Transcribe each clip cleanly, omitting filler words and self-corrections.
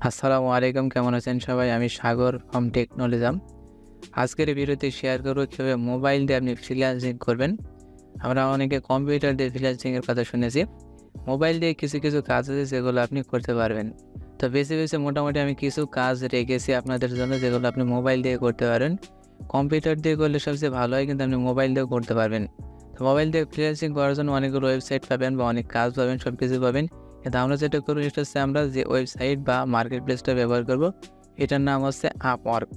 আসসালামু আলাইকুম, কেমন আছেন সবাই? আমি সাগর ফ্রম টেকনোলিজম। আজকের এই ভিডিওতে শেয়ার করব কীভাবে মোবাইল দিয়ে আপনি ফ্রিল্যান্সিং করবেন। আমরা অনেকে কম্পিউটার দিয়ে ফ্রিল্যান্সিং এর কথা শুনেছি। মোবাইল দিয়ে কিছু কাজ আছে যেগুলো আপনি করতে পারবেন। তো বেছে মোটামুটি আমি কিছু কাজ রেখেছি আপনাদের জন্য যেগুলো আপনি মোবাইল দিয়ে করতে পারেন। কম্পিউটার দিয়ে করলে সবচেয়ে ভালো হয়, কিন্তু আপনি মোবাইল দিয়েও করতে পারবেন। তো মোবাইল দিয়ে ফ্রিল্যান্সিং করার জন্য অনেকগুলো ওয়েবসাইট পাবেন বা অনেক কাজ পাবেন, সব কিছু পাবেন। কিন্তু আমরা যেটা করবো সেটা হচ্ছে আমরা যে ওয়েবসাইট বা মার্কেট প্লেসটা ব্যবহার করব, এটার নাম হচ্ছে আপওয়ার্ক।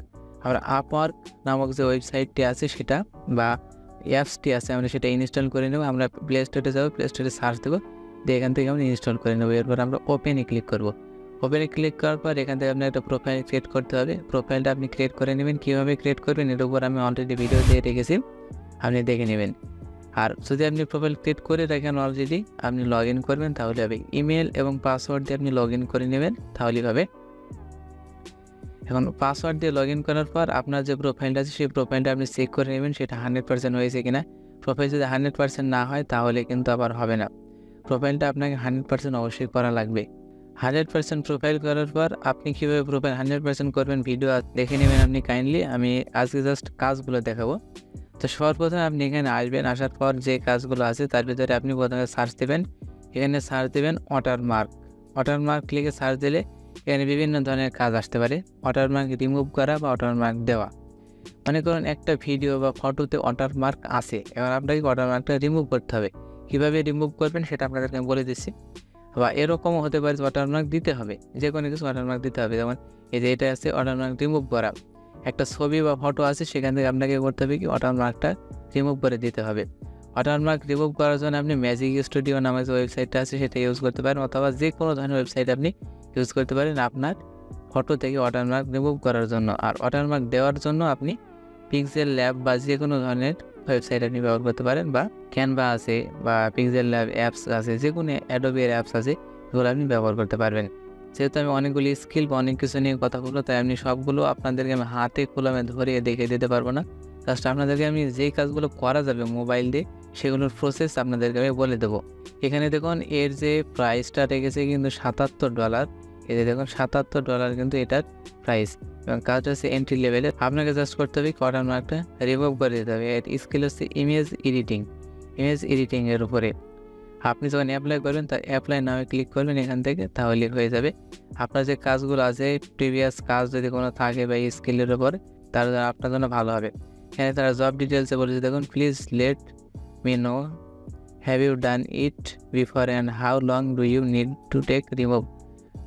আমরা আপওয়ার্ক নামক যে ওয়েবসাইটটি আছে সেটা বা অ্যাপসটি আছে আমরা সেটা ইনস্টল করে নেব। আমরা প্লে স্টোরে যাবো, প্লে স্টোরে সার্চ দেবো, দিয়ে এখান থেকে আমরা ইনস্টল করে নেবো। এরপর আমরা ওপেনে ক্লিক করব। ওপেনে ক্লিক করার পর এখান থেকে আপনার একটা প্রোফাইল ক্রিয়েট করতে হবে। প্রোফাইলটা আপনি ক্রিয়েট করে নেবেন। কীভাবে ক্রিয়েট করবেন এর উপর আমি অলরেডি ভিডিও দিয়ে রেখেছি, আপনি দেখে নেবেন। আর যদি আপনি প্রোফাইল ক্রিয়েট করে রাখেন অলরেডি, আপনি লগ ইন করবেন তাহলে হবে। ইমেল এবং পাসওয়ার্ড দিয়ে আপনি লগ ইন করে নেবেন তাহলেই হবে। এখন পাসওয়ার্ড দিয়ে লগ ইন করার পর আপনার যে প্রোফাইলটা আছে সেই প্রোফাইলটা আপনি চেক করে নেবেন সেটা 100% হয়েছে কিনা। প্রোফাইল যদি 100% না হয় তাহলে কিন্তু আবার হবে না। প্রোফাইলটা আপনাকে 100% অবশ্যই করা লাগবে। 100% প্রোফাইল করার পর আপনি কীভাবে প্রোফাইল 100% করবেন ভিডিও দেখে নেবেন আপনি কাইন্ডলি। আমি আজকে জাস্ট কাজগুলো দেখাবো। তো সর্বপ্রথমে আপনি এখানে আসবেন, আসার পর যে কাজগুলো আছে তার ভিতরে আপনি প্রথমে সার্চ দেবেন। এখানে সার্চ দেবেন ওয়াটারমার্ক। ওয়াটারমার্ক লিখে সার্চ দিলে এখানে বিভিন্ন ধরনের কাজ আসতে পারে। ওয়াটারমার্ক রিমুভ করা বা ওয়াটারমার্ক দেওয়া। মনে করুন একটা ভিডিও বা ফটোতে ওয়াটারমার্ক আছে, এবার আপনাকে ওয়াটারমার্কটা রিমুভ করতে হবে। কীভাবে রিমুভ করবেন সেটা আপনাদেরকে আমি বলে দিচ্ছি। বা এরকমও হতে পারে ওয়াটারমার্ক দিতে হবে, যে কোনো কিছু ওয়াটারমার্ক দিতে হবে। যেমন এই যে এটা আছে ওয়াটারমার্ক রিমুভ করা, একটা ছবি বা ফটো আছে সেখান থেকে আপনাকে করতে হবে কি ওয়াটারমার্কটা রিমুভ করে দিতে হবে। ওয়াটারমার্ক রিমুভ করার জন্য আপনি ম্যাজিক স্টুডিও নামে যে ওয়েবসাইটটা আছে সেটা ইউজ করতে পারেন, অথবা যে কোনো ধরনের ওয়েবসাইট আপনি ইউজ করতে পারেন আপনার ফটো থেকে ওয়াটারমার্ক রিমুভ করার জন্য। আর ওয়াটারমার্ক দেওয়ার জন্য আপনি পিক্সেল ল্যাব বা যে কোনো ধরনের ওয়েবসাইট আপনি ব্যবহার করতে পারেন, বা ক্যানভা আছে বা পিক্সেল ল্যাব অ্যাপস আছে, যে কোনো অ্যাডোবির অ্যাপস আছে, এগুলো আপনি ব্যবহার করতে পারবেন। যেহেতু আমি অনেকগুলি স্কিল বা অনেক কিছু নিয়ে কথা বলবো, তাই আমি সবগুলো আপনাদেরকে আমি হাতে কলমে ধরিয়ে দেখিয়ে দিতে পারবো না। জাস্ট আপনাদেরকে আমি যেই কাজগুলো করা যাবে মোবাইল দিয়ে সেগুলোর প্রসেস আপনাদেরকে আমি বলে দেবো। এখানে দেখুন এর যে প্রাইসটা রেখেছে কিন্তু $77। এই যে দেখুন $77 কিন্তু এটার প্রাইস, এবং কাজটা হচ্ছে এন্ট্রি লেভেলের। আপনাকে জাস্ট করতে হবে ওয়াটারমার্কটা রিমুভ করে দিতে হবে। এর স্কিল হচ্ছে ইমেজ এডিটিং। ইমেজ এডিটিংয়ের উপরে আপনি যখন অ্যাপ্লাই করবেন তার অ্যাপ্লাই নামে ক্লিক করবেন এখান থেকে, তাহলে হয়ে যাবে। আপনার যে কাজগুলো আছে প্রিভিয়াস কাজ যদি কোনো থাকে বা এই স্কিলের উপরে, তাহলে আপনার জন্য ভালো হবে। এখানে তারা জব ডিটেলসে বলেছে দেখুন, please let me know have you done it before and how long do you need to take remove.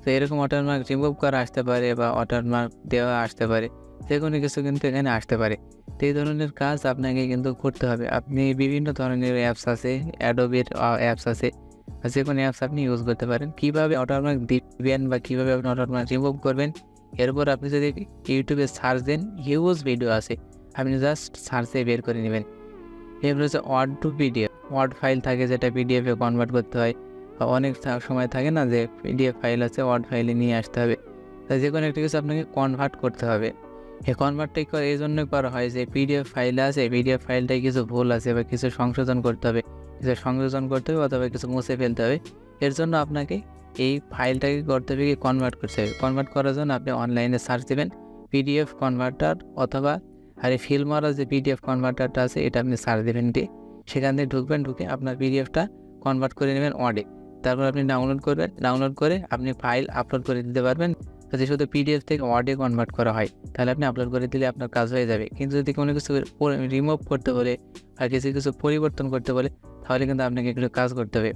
তো এরকম ওয়াটারমার্ক রিমুভ করা আসতে পারে বা ওয়াটারমার্ক দেওয়া আসতে পারে, যে কোনো কিছু কিন্তু এখানে আসতে পারে। তো এই ধরনের কাজ আপনাকে কিন্তু করতে হবে। আপনি বিভিন্ন ধরনের অ্যাপস আছে, অ্যাডোবির অ্যাপস আছে, যে কোনো অ্যাপস আপনি ইউজ করতে পারেন। কীভাবে ওয়াটারমার্ক দিবেন বা কীভাবে আপনি ওয়াটারমার্ক রিমুভ করবেন, এরপর আপনি যদি ইউটিউবে সার্চ দেন হিউজ ভিডিও আছে, আপনি জাস্ট সার্চে বের করে নেবেন। এরপর হচ্ছে Word to PDF. Word file থাকে যেটা পিডিএফে কনভার্ট করতে হয়, বা অনেক সময় থাকে না যে পিডিএফ ফাইল আছে ওয়ার্ড ফাইলে নিয়ে আসতে হবে। তাই যে কোনো একটা কিছু আপনাকে কনভার্ট করতে হবে। এই কনভার্টটাই এই জন্যই করা হয় যে পিডিএফ ফাইল আছে, পিডিএফ ফাইলটায় কিছু ভুল আছে বা কিছু সংশোধন করতে হবে, অথবা কিছু মুছে ফেলতে হবে। এর জন্য আপনাকে এই ফাইলটাকে করতে হবে কি কনভার্ট করতে হবে। কনভার্ট করার জন্য আপনি অনলাইনে সার্চ দেবেন পিডিএফ কনভার্টার, অথবা আর এই ফিল্মারা যে পিডিএফ কনভার্টারটা আছে এটা আপনি সার্চ দেবেন দিয়ে সেখান থেকে ঢুকবেন, ঢুকে আপনার পিডিএফটা কনভার্ট করে নেবেন ওয়ার্ডে। তারপর আপনি ডাউনলোড করবেন, ডাউনলোড করে আপনি ফাইল আপলোড করে দিতে পারবেন। যদি শুধু পিডিএফ থেকে ওয়ার্ডে কনভার্ট করা হয় তাহলে আপনি আপলোড করে দিলে আপনার কাজ হয়ে যাবে। কিন্তু যদি কোনো কিছু রিমুভ করতে বলে আর কিছু পরিবর্তন করতে বলে, তাহলে কিন্তু আপনাকে একটু কাজ করতে হবে।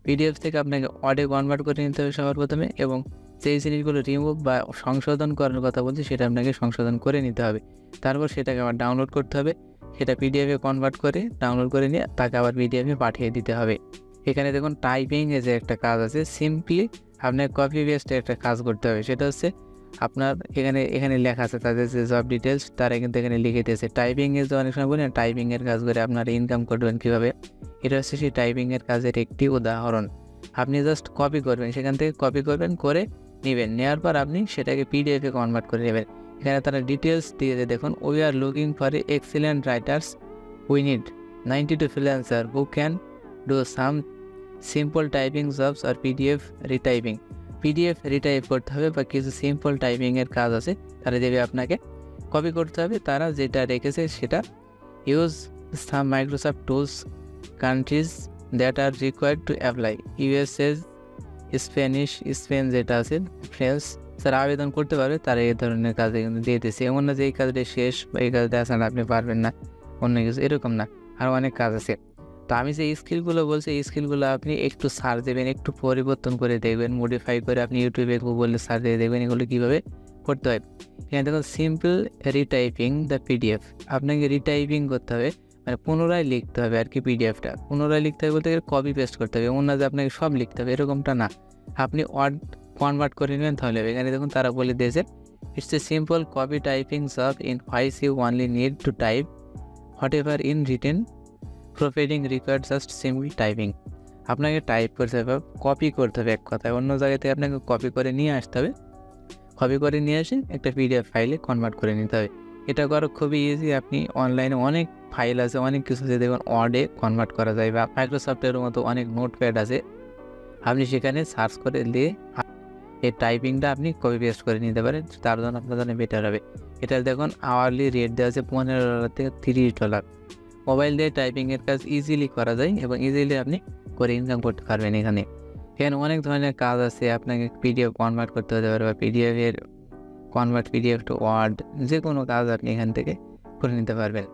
পিডিএফ থেকে আপনাকে ওয়ার্ডে কনভার্ট করে নিতে হবে সবার প্রথমে, এবং যেই জিনিসগুলো রিমুভ বা সংশোধন করার কথা বলছি সেটা আপনাকে সংশোধন করে নিতে হবে। তারপর সেটাকে আবার ডাউনলোড করতে হবে, সেটা পিডিএফে কনভার্ট করে ডাউনলোড করে নিয়ে তাকে আবার পিডিএফে পাঠিয়ে দিতে হবে। এখানে দেখুন টাইপিংয়ে যে একটা কাজ আছে, সিম্পলি আপনার কপি পেস্টে একটা কাজ করতে হবে। সেটা হচ্ছে আপনার এখানে লেখা আছে তাদের যে জব ডিটেলস, তারা কিন্তু এখানে লিখে দিয়েছে। টাইপিংয়ের যে অনেক সময় বলেন টাইপিংয়ের কাজ করে আপনারা ইনকাম করবেন কীভাবে, এটা হচ্ছে সেই টাইপিংয়ের কাজের একটি উদাহরণ। আপনি জাস্ট কপি করবেন, সেখান থেকে কপি করবেন, করে নেবেন, নেওয়ার পর আপনি সেটাকে পিডিএফে কনভার্ট করে নেবেন। এখানে তারা ডিটেলস দিয়েছে দেখুন, we are looking for excellent writers, we need 92 freelancer who can do some simple typing jobs or PDF retyping. PDF retype করতে হবে বা কিছু সিম্পল টাইপিংয়ের কাজ আছে তারা দেবে আপনাকে, কপি করতে হবে। তারা যেটা রেখেছে সেটা use some Microsoft tools countries that R required to apply USS Spanish Spain যেটা আছে ফ্রেন্স যারা আবেদন করতে পারবে তারা এই ধরনের কাজে কিন্তু দিয়ে দিচ্ছে। এমন না যে এই কাজটা শেষ বা এই কাজটা আসলে আপনি পারবেন না অন্য কিছু, এরকম না, আরও অনেক কাজ আছে। তো আমি যে স্কিলগুলো বলছি এই স্কিলগুলো আপনি একটু সার্চ দেবেন, একটু পরিবর্তন করে দেখবেন, মডিফাই করে আপনি ইউটিউবে গুগলে সার্চ দিয়ে দেখবেন এগুলো কীভাবে করতে হয়। এখানে দেখুন সিম্পল রিটাইপিং দ্য পিডিএফ, আপনাকে রিটাইপিং করতে হবে মানে পুনরায় লিখতে হবে আর কি। পিডিএফটা পুনরায় লিখতে হবে বলতে গেলে কপি পেস্ট করতে হবে, এমন না যে আপনাকে সব লিখতে হবে, এরকমটা না। আপনি ওয়ার্ড কনভার্ট করে নেবেন তাহলে হবে। এখানে দেখুন তারা বলে দিয়েছে it's a simple copy typing job in which you only need to type whatever in written profiling required just simple typing. আপনাকে টাইপ করতে হবে, কপি করতে হবে, এক কথায় অন্য জায়গা থেকে আপনাকে কপি করে নিয়ে আসতে হবে, কপি করে নিয়ে এসে একটা পিডিএফ ফাইলে কনভার্ট করে নিতে হবে। এটা করা খুবই ইজি। আপনি অনলাইনে অনেক ফাইল আছে, অনেক কিছু আছে, দেখুন ওয়ার্ডে কনভার্ট করা যায় বা মাইক্রোসফটের মতো অনেক নোটপ্যাড আছে, আপনি সেখানে সার্চ করে দিয়ে এই টাইপিংটা আপনি কপি পেস্ট করে নিতে পারেন, তার জন্য আপনার জন্য বেটার হবে। এটা দেখুন আওয়ারলি রেট দেওয়া আছে $15 থেকে $30। মোবাইল দিয়ে টাইপিংয়ের কাজ ইজিলি করা যায় এবং ইজিলি আপনি করে ইনকাম করতে পারবেন। এখানে অনেক ধরনের কাজ আছে, আপনাকে পিডিএফ কনভার্ট করতে হতে পারে বা পিডিএফের পিডিএফ টু ওয়ার্ড, যে কোনো কাজ আপনি এখান থেকে করে নিতে পারবেন।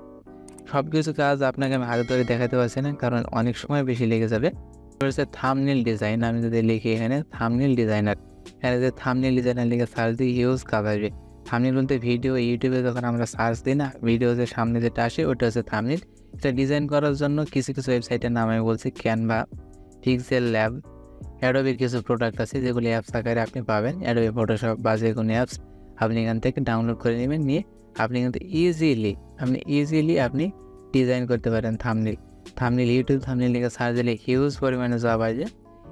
সব কিছু কাজ আপনাকে আমি আগে ধরে দেখাতে পারছি না কারণ অনেক সময় বেশি লেগে যাবে। হচ্ছে থাম্বনেল ডিজাইন, আমি যদি লিখি এখানে থাম্বনেল ডিজাইনার, এখানে যে থাম্বনেল ডিজাইনার লিখে সার্চ দিই হিউজ কাজ আসবে। থাম্বনেল বলতে ভিডিও, ইউটিউবে যখন আমরা সার্চ দিই না ভিডিও যে সামনে যেটা আসে ওটা হচ্ছে থাম্বনেল। এটা ডিজাইন করার জন্য কিছু ওয়েবসাইটের নাম আমি বলছি, ক্যানভা, পিক্সেল ল্যাব, অ্যাডোবির কিছু প্রোডাক্ট আছে যেগুলি অ্যাপস আকারে আপনি পাবেন, অ্যাডোবি ফটোশপ বা যে কোনো অ্যাপস আপনি এখান থেকে ডাউনলোড করে নেবেন, নিয়ে আপনি কিন্তু ইজিলি আপনি ডিজাইন করতে পারেন থাম্বনেল। ইউটিউব থাম্বনেল লিখে সার্চ দিলে হিউজ পরিমাণে জব আসবে।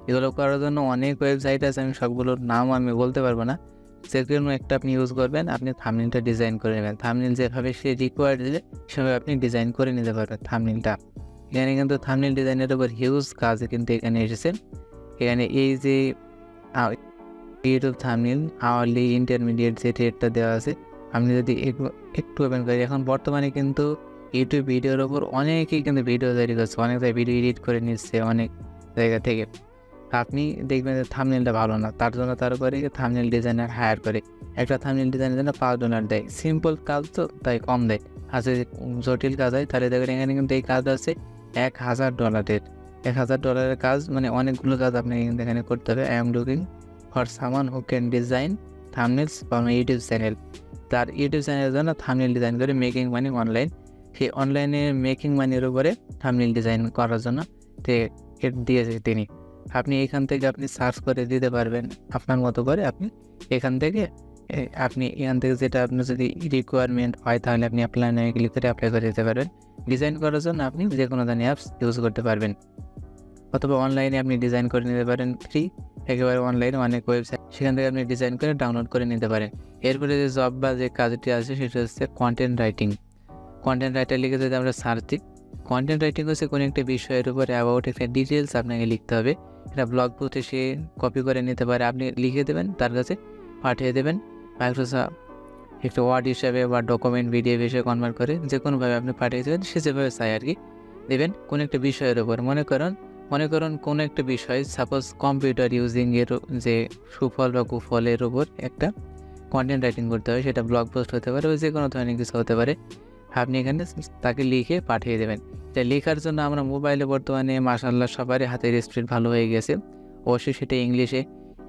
এগুলো করার জন্য অনেক ওয়েবসাইট আছে, আমি সবগুলোর নাম আমি বলতে পারবো না, যে কোনো একটা আপনি ইউজ করবেন, আপনি থাম্বনেলটা ডিজাইন করে নেবেন। থাম্বনেল যেভাবে সে রিকোয়ার্ড দিলে সেভাবে আপনি ডিজাইন করে নিতে পারবেন থাম্বনেলটা। এখানে কিন্তু থাম্বনেল ডিজাইনের উপর হিউজ কাজ কিন্তু এখানে এসেছে। এখানে এই যে ইউটিউব থাম্বনেল আওয়ারলি ইন্টারমিডিয়েট যে রেটটা দেওয়া আছে, আপনি যদি একটু ওপেন করি, এখন বর্তমানে কিন্তু ইউটিউব ভিডিওর ওপর অনেকেই কিন্তু ভিডিও তৈরি করছে, অনেক জায়গায় ভিডিও এডিট করে নিচ্ছে অনেক জায়গা থেকে। আপনি দেখবেন যে থাম্বনেলটা ভালো না, তার জন্য তার উপরে থাম্বনেল ডিজাইনার হায়ার করে। একটা থাম্বনেল ডিজাইনের জন্য $5 দেয়, সিম্পল কাজ তো তাই কম দেয়। আর যদি জটিল কাজ হয় তাহলে দেখেন এখানে কিন্তু এই কাজ আছে $1000। $1000 কাজ মানে অনেকগুলো কাজ আপনাকে কিন্তু এখানে করতে হবে। I am looking for someone who can design thumbnails for my YouTube channel. তার ইউটিউব চ্যানেলের জন্য থাম্বনেল ডিজাইন করে মেকিং মানি অনলাইন, সেই অনলাইনে মেকিং মানির উপরে থাম্বনেল ডিজাইন করার জন্য দিয়েছে তিনি। আপনি এখান থেকে আপনি সার্চ করে দিতে পারবেন আপনার মতো করে। আপনি এখান থেকে যেটা আপনার যদি রিকোয়ারমেন্ট হয় তাহলে আপনি অ্যাপ্লাই নামে ক্লিক করে অ্যাপ্লাই করে দিতে পারবেন। ডিজাইন করার জন্য আপনি যে কোনো ধরনের অ্যাপস ইউজ করতে পারবেন, অথবা অনলাইনে আপনি ডিজাইন করে নিতে পারেন ফ্রি, একেবারে অনলাইনে অনেক ওয়েবসাইট, সেখান থেকে আপনি ডিজাইন করে ডাউনলোড করে নিতে পারেন। এরপরে যে জব বা যে কাজটি আছে সেটা হচ্ছে কন্টেন্ট রাইটার লিখে যদি আমরা সার্চ দিই, কন্টেন্ট রাইটিং হচ্ছে কোনো একটা বিষয়ের উপরে অ্যাবাউট একটা ডিটেলস আপনাকে লিখতে হবে। এটা ব্লগ পোস্টে সে কপি করে নিতে পারে, আপনি লিখে দেবেন, তার কাছে পাঠিয়ে দেবেন, মাইক্রোসফট একটা ওয়ার্ড হিসাবে বা ডকুমেন্ট পিডিএফ হিসেবে কনভার্ট করে যে কোনোভাবে আপনি পাঠিয়ে দেবেন, সে যেভাবে চায় আর কি দেবেন। কোনো একটা বিষয়ের উপর মনে করুন কোনো একটা বিষয়, সাপোজ কম্পিউটার ইউজিং এর যে সুফল বা কুফলের উপর একটা কন্টেন্ট রাইটিং করতে হবে, সেটা ব্লগ পোস্ট হতে পারে বা যে কোনো ধরনের কিছু হতে পারে। আপনি এখানে তাকে লিখে পাঠিয়ে দেবেন। এটা লেখার জন্য আমরা মোবাইলে বর্তমানে মাশাআল্লাহ সবারই হাতের স্পিড ভালো হয়ে গেছে, অবশ্যই সেটা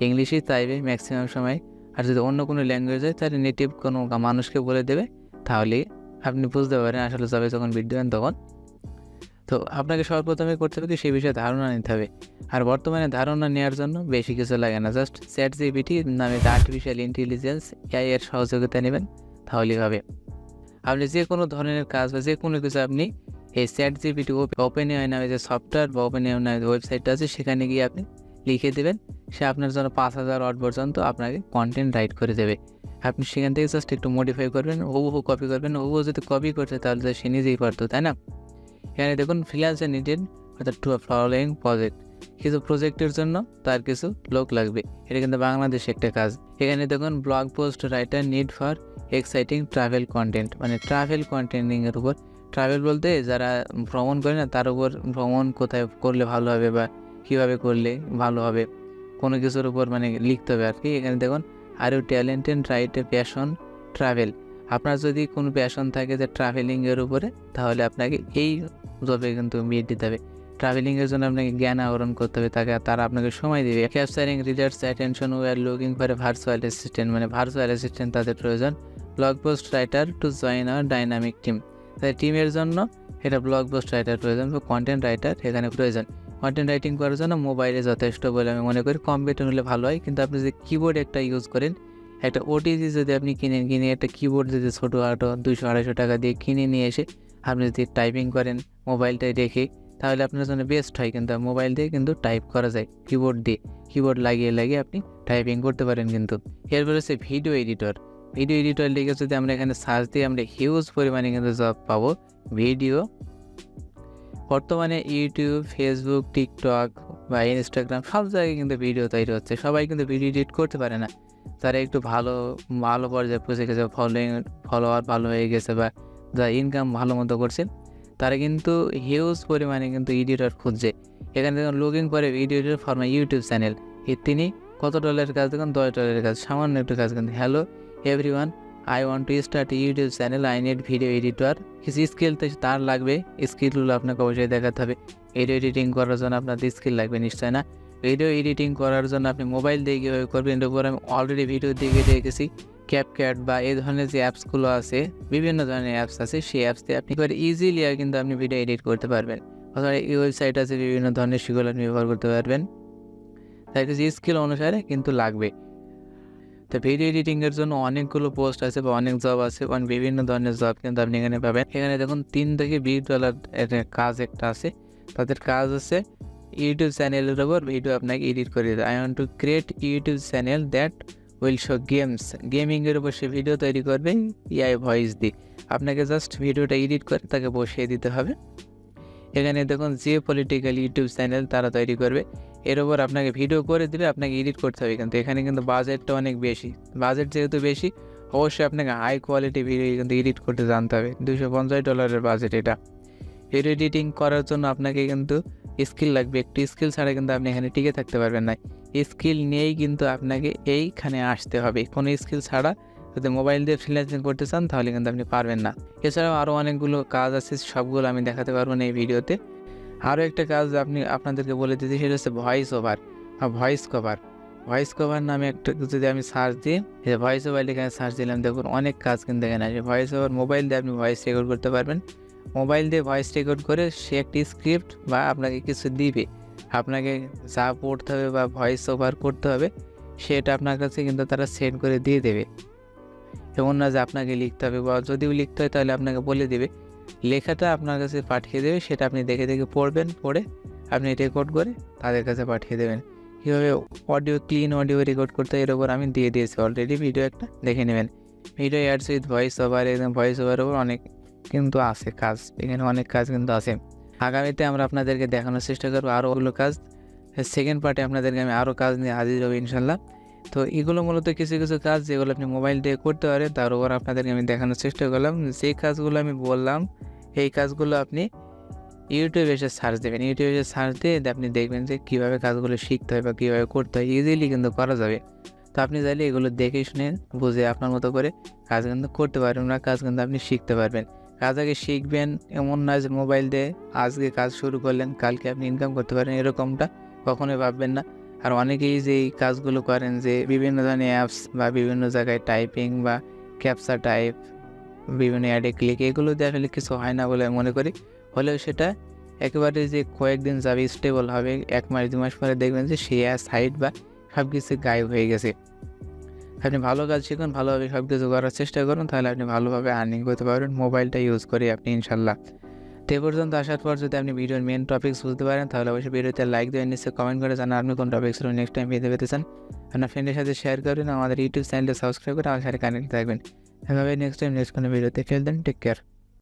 ইংলিশেই চাইবে ম্যাক্সিমাম সময়। আর যদি অন্য কোনো ল্যাঙ্গুয়েজ হয় তাহলে নেটিভ কোনো মানুষকে বলে দেবে, তাহলে আপনি বুঝতে পারেন আসলে যাবে যখন ভিডিও দেন তখন। তো আপনাকে সর্বপ্রথমে করতে হবে কি সেই বিষয়ে ধারণা নিতে হবে। আর বর্তমানে ধারণা নেওয়ার জন্য বেশি কিছু লাগে না, জাস্ট ChatGPT নামে আর্টিফিশিয়াল ইন্টেলিজেন্স AI এর সহযোগিতা নেবেন, তাহলেই হবে। আপনি যে কোনো ধরনের কাজ বা যে কোনো কিছু আপনি এই ChatGPT OpenAI নামে যে সফটওয়্যার বা OpenAI নামে যে ওয়েবসাইটটা আছে সেখানে গিয়ে আপনি লিখে দেবেন, সে আপনার জন্য 5000 ওয়ার্ড পর্যন্ত আপনাকে কন্টেন্ট রাইট করে দেবে। আপনি সেখান থেকে জাস্ট একটু মডিফাই করবেন, হুবহু কপি করবেন। হুবহু যদি কপি করতে তাহলে তো সে নিজেই পারতো, তাই না? এখানে দেখুন ফ্রিল্যান্সার নিডেড অর্থাৎ টু ফলোইং প্রজেক্ট, কিছু প্রজেক্টের জন্য তার কিছু লোক লাগবে। এটা কিন্তু বাংলাদেশে একটা কাজ। এখানে দেখুন blog post writer need for exciting travel content, মানে ট্রাভেল কন্টেন্টিংয়ের উপর। ট্রাভেল বলতে যারা ভ্রমণ করে না, তার উপর ভ্রমণ কোথায় করলে ভালো হবে বা কীভাবে করলে ভালো হবে কোনো কিছুর উপর মানে লিখতে হবে আর কি। এখানে দেখুন are you talented right a passion travel. আপনার যদি কোনো প্যাশন থাকে যে ট্রাভেলিংয়ের উপরে, তাহলে আপনাকে এই জবে কিন্তু মেয়ে দিতে হবে। ট্রাভেলিংয়ের জন্য আপনাকে জ্ঞান আহরণ করতে হবে, তারা আপনাকে সময় দেবে। Capturing readers attention we are looking for a virtual assistant, মানে ভার্চুয়াল অ্যাসিস্ট্যান্ট তাদের প্রয়োজন। Blog post writer to join our dynamic team, তাই টিমের জন্য এটা ব্লগ পোস্ট রাইটার প্রয়োজন বা কন্টেন্ট রাইটার এখানে প্রয়োজন। কন্টেন্ট রাইটিং করার জন্য মোবাইলে যথেষ্ট বলে আমি মনে করি। কম্পিউটার হলে ভালো হয়, কিন্তু আপনি যদি কিবোর্ড একটা ইউজ করেন, একটা ওটিজি যদি আপনি কিনে একটা কিবোর্ড যদি ছোটো আটো 200-250 টাকা দিয়ে কিনে নিয়ে এসে আপনি যদি টাইপিং করেন মোবাইলটায় রেখে, তাহলে আপনার জন্য বেস্ট হয়। কিন্তু মোবাইল দিয়ে কিন্তু টাইপ করা যায়, কিবোর্ড লাগিয়ে আপনি টাইপিং করতে পারেন কিন্তু। এরপর হচ্ছে ভিডিও এডিটর লিখে যদি আমরা এখানে সার্চ দিই, আমরা হিউজ পরিমাণে কিন্তু জব পাবো। ভিডিও বর্তমানে ইউটিউব, ফেসবুক, টিকটক বা ইনস্টাগ্রাম সব জায়গায় কিন্তু ভিডিও তৈরি হচ্ছে। সবাই কিন্তু ভিডিও এডিট করতে পারে না। যারা একটু ভালো পর্যায়ে পৌঁছে গেছে, ফলোয়ার ভালো হয়ে গেছে বা যা ইনকাম ভালো মতো করছে, তারা কিন্তু হিউজ পরিমাণে কিন্তু এডিটর খুঁজছে। এখানে দেখুন লুকিং করে video editor for my YouTube channel. তিনি কত ডলারের কাজ দেখুন, $10 কাজ, সামান্য একটু কাজ কিন্তু। Hello everyone, I want to start YouTube channel, I need video editor. কিছু স্কিল তো তার লাগবে, স্কিলগুলো আপনাকে অবশ্যই দেখাতে হবে। ভিডিও এডিটিং করার জন্য আপনার স্কিল লাগবে নিশ্চয় না। ভিডিও এডিটিং করার জন্য আপনি মোবাইল দিয়ে কীভাবে করবেন এর উপর আমি অলরেডি ভিডিও দিয়ে রেখেছি। ক্যাপকাট বা এই ধরনের যে অ্যাপসগুলো আছে, বিভিন্ন ধরনের অ্যাপস আছে, সেই অ্যাপস দিয়ে আপনি ইজিলি কিন্তু আপনি ভিডিও এডিট করতে পারবেন। অথবা এই ওয়েবসাইট আছে বিভিন্ন ধরনের, সেগুলো আপনি ব্যবহার করতে পারবেন। তাই কিছু স্কিল অনুসারে কিন্তু লাগবে। তো ভিডিও এডিটিংয়ের জন্য অনেকগুলো পোস্ট আছে বা অনেক জব আছে, বিভিন্ন ধরনের জব কিন্তু আপনি এখানে পাবেন। এখানে দেখুন $3 থেকে $20 কাজ একটা আছে। তাদের কাজ হচ্ছে ইউটিউব চ্যানেলের ওপর ভিডিও আপনাকে এডিট করে দেয়। I want to create YouTube channel that will show গেমিংয়ের উপর সে ভিডিও তৈরি করবে এআই ভয়েস দিয়ে। আপনাকে জাস্ট ভিডিওটা এডিট করে তাকে বসিয়ে দিতে হবে। এখানে দেখুন যে পলিটিক্যাল ইউটিউব চ্যানেল তারা তৈরি করবে, এর ওপর আপনাকে ভিডিও করে দিলে আপনাকে এডিট করতে হবে। কিন্তু এখানে কিন্তু বাজেটটা অনেক বেশি। বাজেট যেহেতু বেশি, অবশ্যই আপনাকে হাই কোয়ালিটি ভিডিও কিন্তু এডিট করতে জানতে হবে। $250 বাজেট এটা। ভিডিও এডিটিং করার জন্য আপনাকে কিন্তু স্কিল লাগবে। একটু স্কিল ছাড়া কিন্তু আপনি এখানে টিকে থাকতে পারবেন না। স্কিল নিয়েই কিন্তু আপনাকে এইখানে আসতে হবে। কোনো স্কিল ছাড়া যদি মোবাইল দিয়ে ফ্রিল্যান্সিং করতে চান, তাহলে কিন্তু আপনি পারবেন না। এছাড়াও আরও অনেকগুলো কাজ আছে, সবগুলো আমি দেখাতে পারবো না এই ভিডিওতে। আরও একটা কাজ আপনাদেরকে বলে দিচ্ছি, সেটা হচ্ছে ভয়েস ওভার বা ভয়েস কভার নামে একটা যদি আমি সার্চ দিই, ভয়েস ওভার এখানে সার্চ দিলাম, দেখুন অনেক কাজ কিন্তু এখানে আসবে। ভয়েস ওভার মোবাইল দিয়ে আপনি ভয়েস রেকর্ড করতে পারবেন। মোবাইল দিয়ে ভয়েস রেকর্ড করে সে একটি স্ক্রিপ্ট বা আপনাকে কিছু দিবে, আপনাকে যা পড়তে হবে বা ভয়েস ওভার করতে হবে সেটা আপনার কাছে কিন্তু তারা সেন্ড করে দিয়ে দেবে। এমন না যে আপনাকে লিখতে হবে, বা যদিও লিখতে হয় তাহলে আপনাকে বলে দেবে, লেখাটা আপনার কাছে পাঠিয়ে দেবে, সেটা আপনি দেখে পড়বেন, পড়ে আপনি রেকর্ড করে তাদের কাছে পাঠিয়ে দেবেন। কীভাবে ক্লিন অডিও রেকর্ড করতে হয় এর ওপর আমি দিয়ে দিয়েছি অলরেডি, ভিডিও একটা দেখে নেবেন। Video ads with voice over, voice ওভারের ওপর অনেক কিন্তু আছে কাজ, এখানে অনেক কাজ কিন্তু আছে। আগামীতে আমরা আপনাদেরকে দেখানোর চেষ্টা করবো আরও ওগুলো কাজ। সেকেন্ড পার্টে আপনাদেরকে আমি আরও কাজ নিয়ে হাজির হবো ইনশাল্লাহ। তো এগুলো মূলত কিছু কাজ যেগুলো আপনি মোবাইল দিয়ে করতে পারেন, তার উপর আপনাদেরকে আমি দেখানোর চেষ্টা করলাম। যে কাজগুলো আমি বললাম, এই কাজগুলো আপনি ইউটিউবে এসে সার্চ দেবেন। ইউটিউবে এসে সার্চ দিয়ে আপনি দেখবেন যে কীভাবে কাজগুলো শিখতে হয় বা কীভাবে করতে হয়, ইজিলি কিন্তু করা যাবে। তো আপনি চাইলে এগুলো দেখে শুনে বুঝে আপনার মতো করে কাজ কিন্তু করতে পারবেন না, কাজ কিন্তু আপনি শিখতে পারবেন। কাজ আগে শিখবেন, এমন না যে মোবাইল দিয়ে আজকে কাজ শুরু করলেন কালকে আপনি ইনকাম করতে পারেন, এরকমটা কখনোই ভাববেন না। আর অনেকেই যে এই কাজগুলো করেন, যে বিভিন্ন ধরনের অ্যাপস বা বিভিন্ন জায়গায় টাইপিং বা ক্যাপচা টাইপ, বিভিন্ন অ্যাডে ক্লিক, এগুলো দিয়ে আসলে কিছু হয় না বলে মনে করি। হলেও সেটা একেবারে যে কয়েকদিন যাবে, স্টেবল হবে, 1 মাস 2 মাস পরে দেখবেন যে সেই সাইট বা সব কিছু গায়েব হয়ে গেছে। আপনি ভালো কাজ শিখুন, ভালোভাবে সব কিছু করার চেষ্টা করুন, তাহলে আপনি ভালোভাবে আর্নিং করতে পারবেন মোবাইলটা ইউজ করে আপনি ইনশাল্লাহ। তো এ পর্যন্ত আসার পর যদি আপনি ভিডিওর মেন টপিক্স বুঝতে পারেন, তাহলে অবশ্যই ভিডিওতে লাইক দেবেন, নিশ্চয়ই কমেন্ট করে জানান আপনি কোন টপিক্সগুলো নেক্সট টাইম পেতে চান। আপনার ফ্রেন্ডের সাথে শেয়ার করবেন, আমাদের ইউটিউব চ্যানেলটা সাবস্ক্রাইব করে আমার সাথে কানেক্ট থাকবেন। এভাবে নেক্সট টাইম নেক্সট কোনো ভিডিওতে ফেলবেন। Take care.